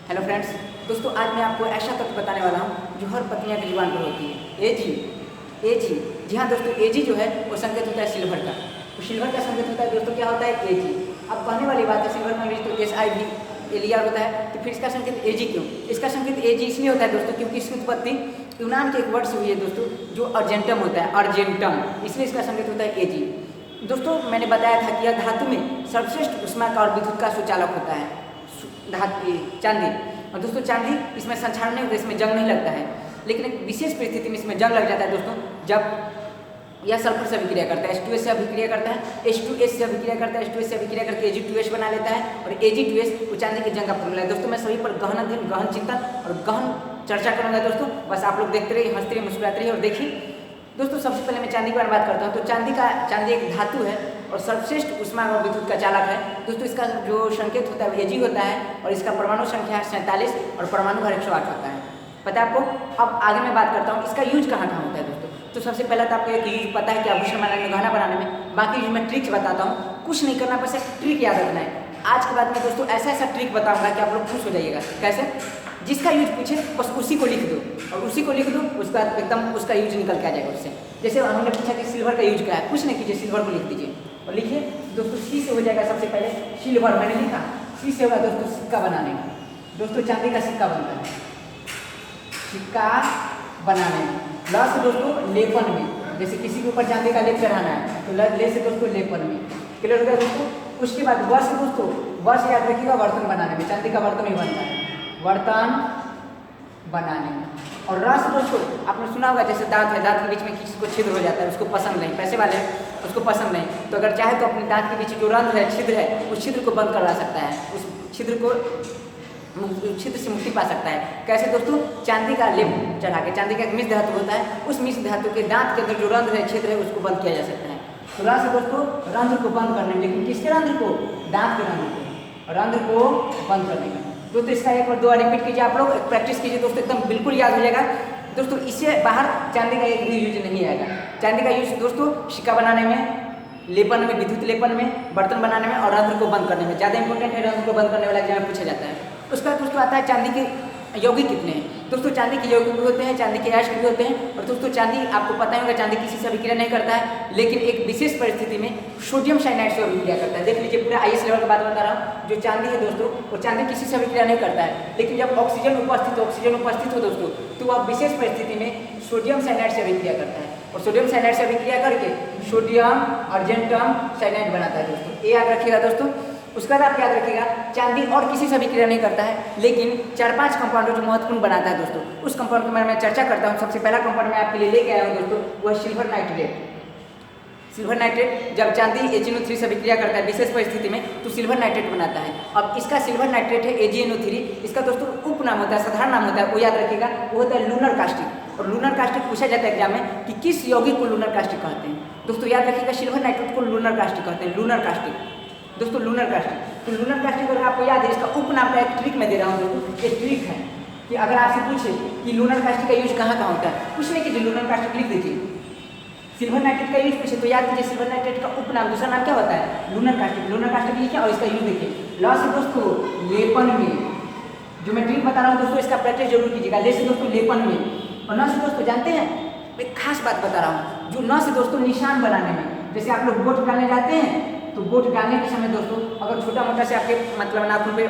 Hello friends, दोस्तों आज मैं आपको ऐसा तथ्य बताने वाला हूँ जो हर पत्नियाँ की जुबान पर होती है। एजी। जी हाँ दोस्तों, एजी जो है वो संकेत होता है सिल्वर का। तो सिल्वर का संकेत होता है दोस्तों, क्या होता है? एजी। अब कहने वाली बात है, सिल्वर में भी तो SiV एलिया होता है, तो फिर इसका संकेत एजी क्यों? इसका संकेत एजी इसलिए होता है दोस्तों क्योंकि इसकी उत्पत्ति यूनान के एक वर्ड से हुई है दोस्तों, जो अर्जेंटम होता है, अर्जेंटम, इसलिए इसका संकेत होता है एजी। दोस्तों मैंने बताया था कि यह धातु में सर्वश्रेष्ठ ऊष्मा का और विद्युत का सुचालक होता है, चांदी। और दोस्तों चांदी इसमें संक्षारण नहीं होता, इसमें जंग नहीं लगता है, लेकिन एक विशेष परिस्थिति में इसमें जंग लग जाता है दोस्तों, जब यह सल्फर से अभिक्रिया करता है, H2S से अभिक्रिया करता है, H2S से अभिक्रिया करता है, H2S से अभिक्रिया करके Ag2S बना लेता है, और Ag2S वो चांदी की जंग का फॉर्मूला है। दोस्तों मैं सभी पर गहन अध्ययन, गहन चिंतन और गहन चर्चा करूंगा दोस्तों, बस आप लोग देखते रहिए, हंसते रहिए, मुस्कुराते रहिए। और देखिए दोस्तों, सबसे पहले मैं चांदी के बारे में बात करता हूँ। तो चांदी एक धातु है और सर्वश्रेष्ठ ऊष्मा और विद्युत का चालक है दोस्तों। इसका जो संकेत होता है Ag होता है, और इसका परमाणु संख्या 47 और परमाणु भर 108 होता है, पता है आपको। अब आगे मैं बात करता हूँ इसका यूज कहाँ कहाँ होता है दोस्तों। तो सबसे पहला तो आपको एक यूज पता है कि आभूषण बनाने में, गहना बनाने में। बाकी यूज मैं ट्रिक्स बताता हूँ, कुछ नहीं करना, बस एक ट्रिक याद रखना है। आज के बाद में दोस्तों ऐसा ट्रिक बताऊंगा कि आप लोग खुश हो जाइएगा। कैसे? जिसका यूज पूछे बस उसी को लिख दो, और उसी को लिख दो, उसका एकदम उसका यूज निकल के आ जाएगा उससे। जैसे हमने पूछा कि सिल्वर का यूज क्या है, कुछ नहीं कीजिए, सिल्वर को लिख दीजिए और लिखिए दोस्तों। सी से हो जाएगा सबसे पहले सिल्वर, मैंने लिखा। सी से होगा दोस्तों सिक्का बनाने में। दोस्तों चांदी का सिक्का बनता है, सिक्का बनाने में। ल से दोस्तों लेपन में, जैसे किसी के ऊपर चांदी का लेप चढ़ाना है तो ले से दोस्तों लेपन में। क्लियर हो गया दोस्तों? उसके बाद व से दोस्तों, व से याद रखिएगा बर्तन बनाने में, चांदी का बर्तन ही बनता है, बर्तन बनाने में। और रस दोस्तों आपने सुना होगा, जैसे दांत है, दांत के बीच में किसी को छिद्र हो जाता है, उसको पसंद नहीं, पैसे वाले उसको पसंद नहीं, तो अगर चाहे तो अपने दांत के बीच जो रंध्र है, छिद्र है, उस छिद्र को बंद करवा सकता है, उस छिद्र से मुक्ति पा सकता है। कैसे दोस्तों? चांदी का लेप चढ़ा के, चांदी का एक मिश्र धातु होता है, उस मिश्र धातु के दांत के अंदर जो रंध्र है, छिद्र है, उसको बंद किया जा सकता है। तो रस से दोस्तों रंध्र को बंद करने में, लेकिन किसके रंध्र को? दांत के रंध्र को, रंध्र को बंद करने में। दोस्तों इसका एक बार 2 बार रिपीट कीजिए, आप लोग प्रैक्टिस कीजिए दोस्तों, एकदम बिल्कुल याद हो जाएगा दोस्तों। इससे बाहर चांदी का एक भी यूज नहीं आएगा। चांदी का यूज दोस्तों सिक्का बनाने में, लेपन में, विद्युत लेपन में, बर्तन बनाने में और रंध्र को बंद करने में। ज़्यादा इंपॉर्टेंट है, रंध्र को बंद करने वाला एग्जाम में पूछा जाता है। उसका दोस्तों आता है चांदी के यौगिक कितने हैं। दोस्तों चांदी के यौगिक भी होते हैं, चांदी के अयस्क भी होते हैं। और दोस्तों चांदी आपको पता ही होगा, चांदी किसी से अभिक्रिया नहीं करता है, लेकिन एक विशेष परिस्थिति में सोडियम साइनाइड से अभिक्रिया करता है। देख लीजिए, पूरा IS लेवल की बात बता रहा हूँ। जो चांदी है दोस्तों, वो चांदी किसी से अभिक्रिया नहीं करता है, लेकिन जब ऑक्सीजन उपस्थित हो दोस्तों, तो वह विशेष परिस्थिति में सोडियम साइनाइड से अभिक्रिया करता है, और सोडियम साइनाइड से अभिक्रिया करके सोडियम अर्जेंटम साइनाइड बनाता है दोस्तों। ये याद रखिएगा दोस्तों। उसके बाद आप याद रखिएगा, चांदी और किसी से अभिक्रिया नहीं करता है, लेकिन 4-5 कंपाउंड जो महत्वपूर्ण बनाता है दोस्तों, उस कंपाउंड के बारे में चर्चा करता हूँ। सबसे पहला कंपाउंड मैं आपके लिए लेके आया हूँ दोस्तों, वो है सिल्वर नाइट्रेट। सिल्वर नाइट्रेट जब चांदी AgNO3 से अभिक्रिया करता है विशेष परिस्थिति में, तो सिल्वर नाइट्रेट बनाता है। अब इसका सिल्वर नाइट्रेट है AgNO3, इसका दोस्तों उपनाम होता है, साधारण नाम होता है, वो याद रखिएगा, वो होता है लूनर कास्टिक। और लूनर कास्टिक पूछा जाता है एग्जाम में कि किस यौगिक को लूनर कास्टिक कहते हैं। दोस्तों याद रखिएगा, सिल्वर नाइट्रेट को लूनर कास्टिक कहते हैं, लूनर कास्टिक दोस्तों, लूनर कास्टिक। तो लूनर कास्टिक अगर आपको याद है, इसका उपनाम का एक ट्रिक मैं दे रहा हूँ दोस्तों। ये ट्रिक है कि अगर आपसे पूछे कि लूनर कास्टिक का यूज कहाँ कहाँ होता है, कुछ नहीं कीजिए, लूनर कास्टिक लिख दीजिए। सिल्वर नाइट्रेट का यूज पूछे तो याद कीजिए, सिल्वर नाइट्रेट का उपनाम, दूसरा नाम क्या होता है? Lunar caustic. लूनर कास्टिक लिखिए और इसका यूज देखिए। ल से दोस्तों लेपन में, जो मैं ट्रिक बता रहा हूँ दोस्तों, इसका प्रैक्टिस जरूर कीजिएगा। ले से दोस्तों लेपन में, और न से दोस्तों जानते हैं, एक खास बात बता रहा हूँ, जो न से दोस्तों निशान बनाने में। जैसे आप लोग वोट डालने जाते हैं, तो वोट डालने के समय दोस्तों अगर छोटा मोटा से आपके मतलब नाखून पे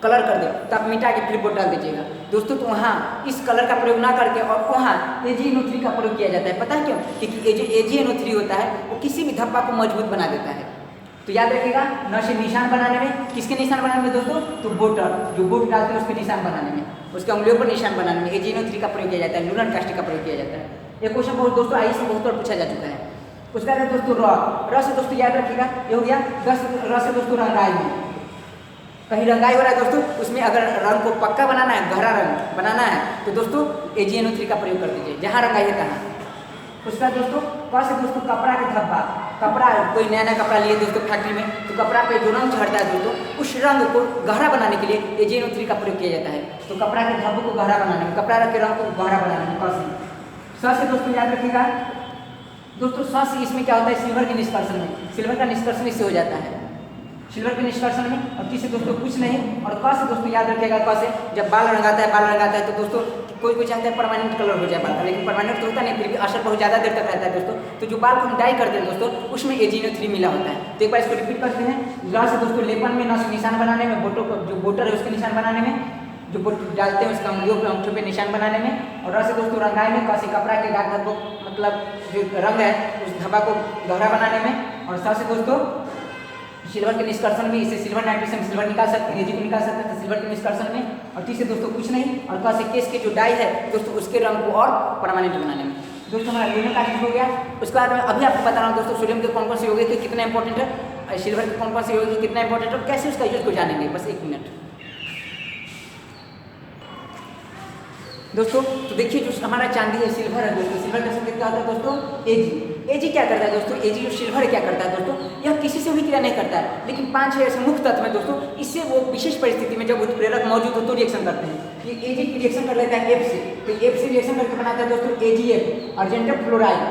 कलर कर दे, तो आप मिटा के फिर वोट डाल दीजिएगा दोस्तों। तो वहाँ इस कलर का प्रयोग ना करके और वहाँ AgNO3 का प्रयोग किया जाता है। पता है क्यों? क्योंकि AgNO3 होता है, वो किसी भी धब्बा को मजबूत बना देता है। तो याद रखिएगा, न से निशान बनाने में, किसके निशान बनाने में दोस्तों? तो वोटर जो वोट डालते हैं उसके निशान बनाने में, उसके उंगलियों पर निशान बनाने में AgNO3 का प्रयोग किया जाता है, लूनर कास्टिक का प्रयोग किया जाता है। ये क्वेश्चन बहुत दोस्तों IS से बहुत बार पूछा जा चुका है। उसका है दोस्तों र से दोस्तों याद रखिएगा, ये हो गया 10 र से दोस्तों रंगाई में। कहीं रंगाई हो रहा है दोस्तों, उसमें अगर रंग को पक्का बनाना है, गहरा रंग बनाना है, तो दोस्तों AgNO3 का प्रयोग कर दीजिए, जहाँ रंगाई है तहाँ। उसका दोस्तों क से दोस्तों कपड़ा के धब्बा, कपड़ा कोई नया नया कपड़ा लिए दोस्तों फैक्ट्री में, तो कपड़ा पे जो रंग चढ़ता है दोस्तों, उस रंग को गहरा बनाने के लिए AgNO3 का प्रयोग किया जाता है। तो कपड़ा के धब्बे को गहरा बनाने में, कपड़ा के रंग को गहरा बनाने में। स से दोस्तों याद रखिएगा दोस्तों, स से इसमें क्या होता है? सिल्वर के निष्कर्षण में, सिल्वर का निष्कर्षण इससे हो जाता है। सिल्वर के निष्कर्षण में, और टी से दोस्तों कुछ नहीं, और क से दोस्तों याद रखिएगा, क से जब बाल रंगाता है तो दोस्तों कोई कोई चाहता है परमानेंट कलर हो जाए बाल का, लेकिन परमानेंट तो होता नहीं, फिर भी असर बहुत ज़्यादा देर तक रहता है दोस्तों। तो जो बाल को हम डाई करते हैं दोस्तों, उसमें AgNO3 मिला होता है। तो एक बार इसको रिपीट करते हैं। ल से दोस्तों लेपन में, न से निशान बनाने में, बोटो को जो बोटर है उसके निशान बनाने में, जो बोट डालते हैं उसका अंगुलियों पे अंगूठों पे निशान बनाने में, और र से दोस्तों रंगाई में, क से कपड़ा के दाग धब्बों मतलब जो रंग है उस धब्बा को गहरा बनाने में, और स से दोस्तों सिल्वर के निष्कर्षण में, इसे सिल्वर नाइट्रेट से हम सिल्वर निकाल सकते हैं, Ag को निकाल सकते हैं तो सिल्वर के निष्कर्षण में, और टी से दोस्तों कुछ नहीं, और क से केस के जो डाई है दोस्तों उसके रंग को और परमानेंट बनाने में। दोस्तों हमारा यूनिट का चीज हो गया। उसके बाद मैं अभी आपको बता रहा हूँ दोस्तों सोडियम के कौन कौन से यौगिक के कितना इंपॉर्टेंट है, सिल्वर के कौन कौन से यौगिक कितना इंपॉर्टेंट है, और कैसे उसका यूज को जानेंगे। बस 1 मिनट दोस्तों। तो देखिए जो हमारा चांदी है, सिल्वर है दोस्तों, सिल्वर का संकेत क्या होता है दोस्तों, Ag क्या करता है दोस्तों, Ag जो सिल्वर क्या करता है दोस्तों, यह किसी से भी क्रिया नहीं करता है, लेकिन 5 ऐसे मुख्य तत्व हैं दोस्तों, इससे वो विशेष परिस्थिति में जब उत्प्रेरक मौजूद हो तो रिएक्शन करते हैं। ये Ag की रिएक्शन कर लेता है F से, तो F से रिएक्शन करके बनाता है दोस्तों AgF अर्जेंटम फ्लोराइड,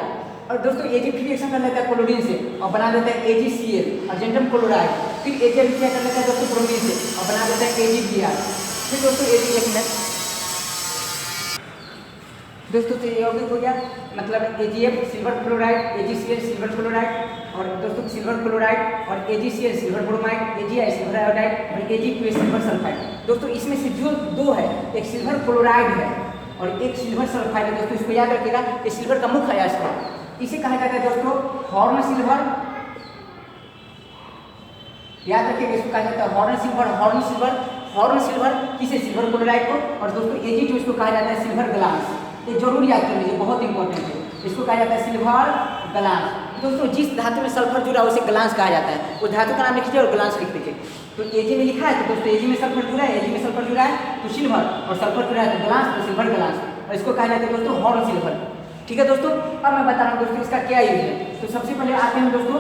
और दोस्तों Ag फिर रिएक्शन कर लेता है क्लोरीन से और बना देता है AgCl अर्जेंटम क्लोराइड, फिर Ag क्या कर लेता है दोस्तों ब्रोमीन से और बना देता है AgBr। फिर दोस्तों Ag दोस्तों तो यौगिक हो गया, मतलब AgF silver chloride, AgCl silver chloride, और दोस्तों सिल्वर क्लोराइड और AgCl silver bromide, AgI silver iodide और Ag2S सिल्वर सल्फाइड। दोस्तों इसमें से जो 2 है, एक सिल्वर क्लोराइड है और एक सिल्वर सल्फाइड है दोस्तों, इसको याद रखिएगा। ये सिल्वर का मुख्य अयस्क है, इसे कहा जाता है दोस्तों हॉर्न सिल्वर, याद रखिएगा इसको कहा जाता है हॉर्न सिल्वर। हॉर्न सिल्वर किसे, सिल्वर क्लोराइड को, और दोस्तों Ag2 इसको कहा जाता है सिल्वर ग्लास। ये जरूर याद कर लीजिए, बहुत इंपॉर्टेंट है, इसको कहा जाता है सिल्वर ग्लास। दोस्तों जिस धातु में सल्फर जुड़ा है उसे ग्लास कहा जाता है, उस धातु का नाम लिख लीजिए और ग्लास लिख दीजिए। तो Ag में लिखा है तो दोस्तों Ag में सल्फर जुड़ा है, Ag में सल्फर जुड़ा है तो सिल्वर, और सल्फर जुड़ा है तो ग्लास, तो सिल्वर ग्लास, और इसको कहा जाता है दोस्तों हॉर्न सिल्वर। ठीक है दोस्तों, अब मैं बता रहा हूँ दोस्तों इसका क्या यूज है। तो सबसे पहले आते हैं दोस्तों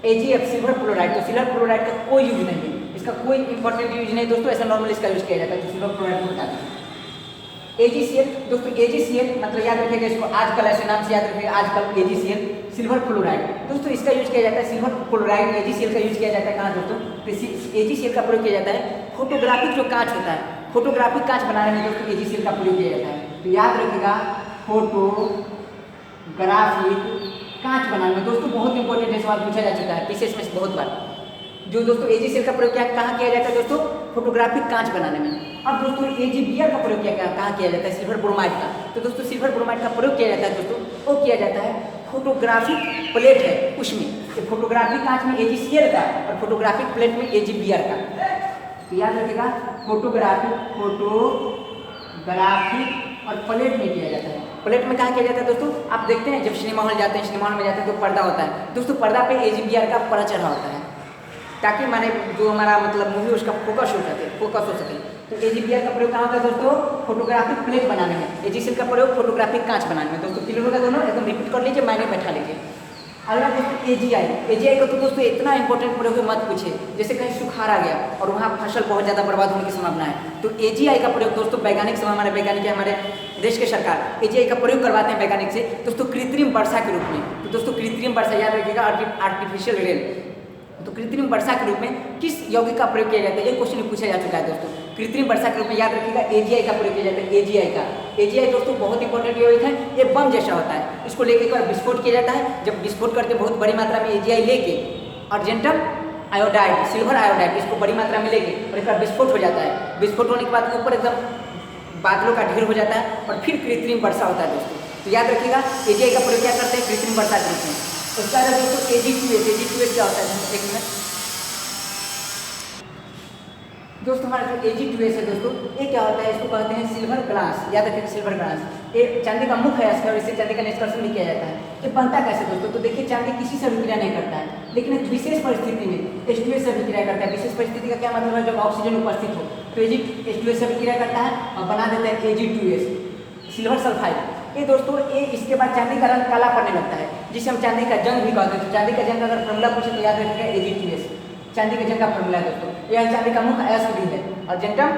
AgF सिल्वर क्लोराइड। तो सिल्वर क्लोराइड का कोई यूज नहीं है, इसका कोई इंपॉर्टेंट यूज नहीं दोस्तों, ऐसा नॉर्मली इसका यूज किया जाता है, तो सिल्वर क्लोराइड को बताते हैं। AgCl दोस्तों, AgCl मतलब याद रखिएगा इसको, आजकल ऐसे नाम से याद रखिएगा, आजकल AgCl सिल्वर क्लोराइड। दोस्तों इसका यूज किया जाता है, सिल्वर क्लोराइड AgCl का यूज किया जाता है कहाँ दोस्तों, AgCl का प्रयोग किया जाता है फोटोग्राफिक जो कांच होता है, फोटोग्राफिक कांच बनाने में दोस्तों AgCl का प्रयोग किया जाता है। तो याद रखिएगा फोटोग्राफिक कांच बनाने में दोस्तों, बहुत इंपॉर्टेंट है, सवाल पूछा जा चुका है विशेष में बहुत बार। जो दोस्तों AgCl का प्रयोग कहाँ किया जाता है दोस्तों, फोटोग्राफिक कांच बनाने में। अब दोस्तों AgBr का प्रयोग कहाँ किया जाता है, सिल्वर ब्रोमाइड का। तो दोस्तों सिल्वर ब्रोमाइड का प्रयोग किया जाता है दोस्तों, वो किया जाता है फोटोग्राफिक प्लेट है उसमें, तो फोटोग्राफिक कांच में AgCl का और फोटोग्राफिक प्लेट में AgBr का। तो याद रखिएगा फोटोग्राफिक और प्लेट में किया जाता है। प्लेट में कहाँ किया जाता है दोस्तों, आप देखते हैं जब सिनेमा हॉल जाते हैं, सिनेमा हॉल में जाते हैं तो पर्दा होता है दोस्तों, पर्दा पे AgBr का पर्दा चढ़ा होता है, ताकि माने जो हमारा मतलब मूवी उसका फोकस हो सके। तो AgBr का प्रयोग कहाँ होता है दोस्तों, फोटोग्राफिक प्लेट बनाने में। AgCl का प्रयोग फोटोग्राफिक कांच बनाने में। दोस्तों क्लियर होगा दोनों, एकदम रिपीट कर लीजिए, मायने बैठा लीजिए। अगला दोस्तों AgI का तो दोस्तों इतना इंपॉर्टेंट प्रयोग है मत पूछे, जैसे कहीं सुखाड़ आ गया और वहाँ फसल बहुत ज़्यादा बर्बाद होने की संभावना है, तो AgI का प्रयोग दोस्तों वैज्ञानिक समय हमारे वैज्ञानिक हमारे देश के सरकार AgI का प्रयोग करवाते हैं वैज्ञानिक से दोस्तों कृत्रिम वर्षा के रूप में। तो दोस्तों कृत्रिम वर्षा याद रखिएगा, आर्टिफिशियल रेन। तो कृत्रिम वर्षा के रूप में किस यौगिक का प्रयोग किया जाता है, ये क्वेश्चन पूछा जा चुका है दोस्तों। कृत्रिम वर्षा के रूप में याद रखिएगा AgI का प्रयोग किया जाता है, AgI दोस्तों बहुत इंपॉर्टेंट यौगिक है, ये बम जैसा होता है, इसको लेके एक बार विस्फोट किया जाता है। जब विस्फोट करके बहुत बड़ी मात्रा में AgI लेके अर्जेंटम आयोडाइड सिल्वर आयोडाइड इसको बड़ी मात्रा में लेके और एक बार विस्फोट हो जाता है। विस्फोट होने के बाद ऊपर एकदम बादलों का ढेर हो जाता है और फिर कृत्रिम वर्षा होता है दोस्तों। तो याद रखिएगा AgI का प्रयोग क्या करते हैं, कृत्रिम वर्षा के रूप में। उसका दोस्तों AgII क्या होता है, एक मिनट दोस्तों, हमारा जो AgII है दोस्तों, ये क्या होता है, इसको कहते हैं सिल्वर ग्लास। याद रखिए सिल्वर ग्लास, ये चांदी का मुख्य अयस्क है और इससे चांदी का निष्कर्षण भी किया जाता है। ये बनता कैसे दोस्तों, तो देखिए चांदी किसी से अभिक्रिया नहीं करता है, लेकिन एक विशेष परिस्थिति में H2S से अभिक्रिया करता है। विशेष परिस्थिति का क्या मतलब है, जब ऑक्सीजन उपस्थित हो तो H2S से अभिक्रिया करता है और बना देता है Ag2S सिल्वर सल्फाइड। ये दोस्तों ये इसके बाद चांदी का रंग काला पड़ने लगता है, जिसे हम चांदी का जंग भी कहते हैं। तो चांदी का जंग अगर फॉर्मूला पूछे तो याद रखिएगा Ag2S चांदी के जंग का फॉर्मूला है दोस्तों। यह चांदी का मुख्य अयस्क भी है अर्जेंटम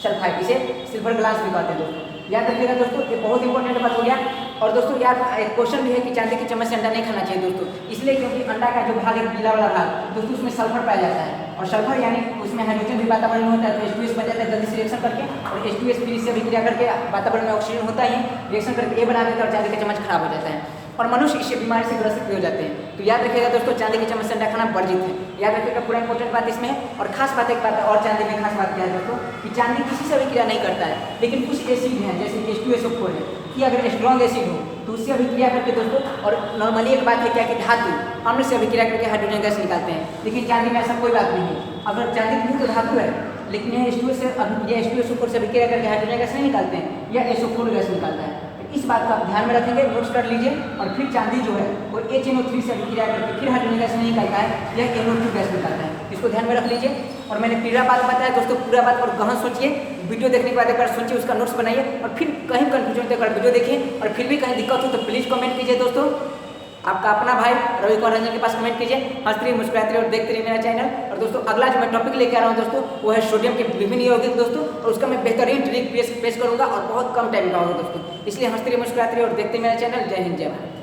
सल्फाइड, इसे सिल्वर ग्लास भी कहते हैं दोस्तों। याद रखिएगा दोस्तों, ये बहुत इंपॉर्टेंट बात हो गया। और दोस्तों यार एक क्वेश्चन भी है कि चांदी की चम्मच से अंडा नहीं खाना चाहिए दोस्तों, इसलिए क्योंकि अंडा का जो भाग है पीला वाला भाग दोस्तों उसमें सल्फर पाया जाता है, और सल्फर यानी उसमें हाइड्रोजन भी वातावरण में होता है, तो H2S बन जाता है जल्दी से रिएक्शन करके, और H2S फिर इससे अभिक्रिया करके वातावरण में ऑक्सीजन होता ही रिएक्शन करके A बना देता है और चांदी का चम्मच खराब हो जाता है और मनुष्य इस बीमारी से ग्रसित भी हो जाते हैं। तो याद रखिएगा दोस्तों, चांदी की चम्मच से अंडा खाना वर्जित है, याद रखिएगा। पूरा इंपॉर्टेंट बात इसमें है। और खास बात एक बात है, और चांदी में खास बात क्या है दोस्तों कि चांदी किसी से अभिक्रिया नहीं करता है, लेकिन कुछ एसिड हैं जैसे H2SO4 है, कि अगर स्ट्रॉन्ग एसिड हो तो उससे अभिक्रिया करके दोस्तों, और नॉर्मली एक बात है क्या कि धातु अम्ल से अभिक्रिया करके हाइड्रोजन गैस निकालते हैं, लेकिन चांदी में ऐसा कोई बात नहीं है। अगर चांदी भी तो धातु है, लेकिन यह H2SO4 से अभिक्रिया करके हाइड्रोजन गैस नहीं निकालते हैं, यह SO4 गैस निकालता है। इस बात का आप ध्यान में रखेंगे, नोट्स कर लीजिए। और फिर चांदी जो है वो HNO3 से अभिक्रिया करके फिर हाइड्रोजन गैस नहीं निकलता है, यह NO2 गैस निकलता है, इसको ध्यान में रख लीजिए। और मैंने पूरा बात बताया दोस्तों, पूरा बात और गहन सोचिए, वीडियो देखने के बाद एक बार सोचिए, उसका नोट्स बनाइए, और फिर कहीं कन्फ्यूजन तो एक बार वीडियो देखिए, और फिर भी कहीं दिक्कत हो तो प्लीज़ कमेंट कीजिए दोस्तों। आपका अपना भाई रवि कुमार रंजन के पास कमेंट कीजिए। हंसते रहिए, मुस्कुराते रहिए और देखते रहिए मेरा चैनल। और दोस्तों अगला जो मैं टॉपिक लेके आ रहा हूँ दोस्तों, वो है सोडियम के विभिन्न यौगिक दोस्तों, और उसका मैं बेहतरीन ट्रिक पेश करूँगा और बहुत कम टाइम का होगा दोस्तों। इसलिए हंसते रहिए, मुस्कुराते रहिए और देखते रहिए मेरा चैनल। जय हिंद, जय भारत।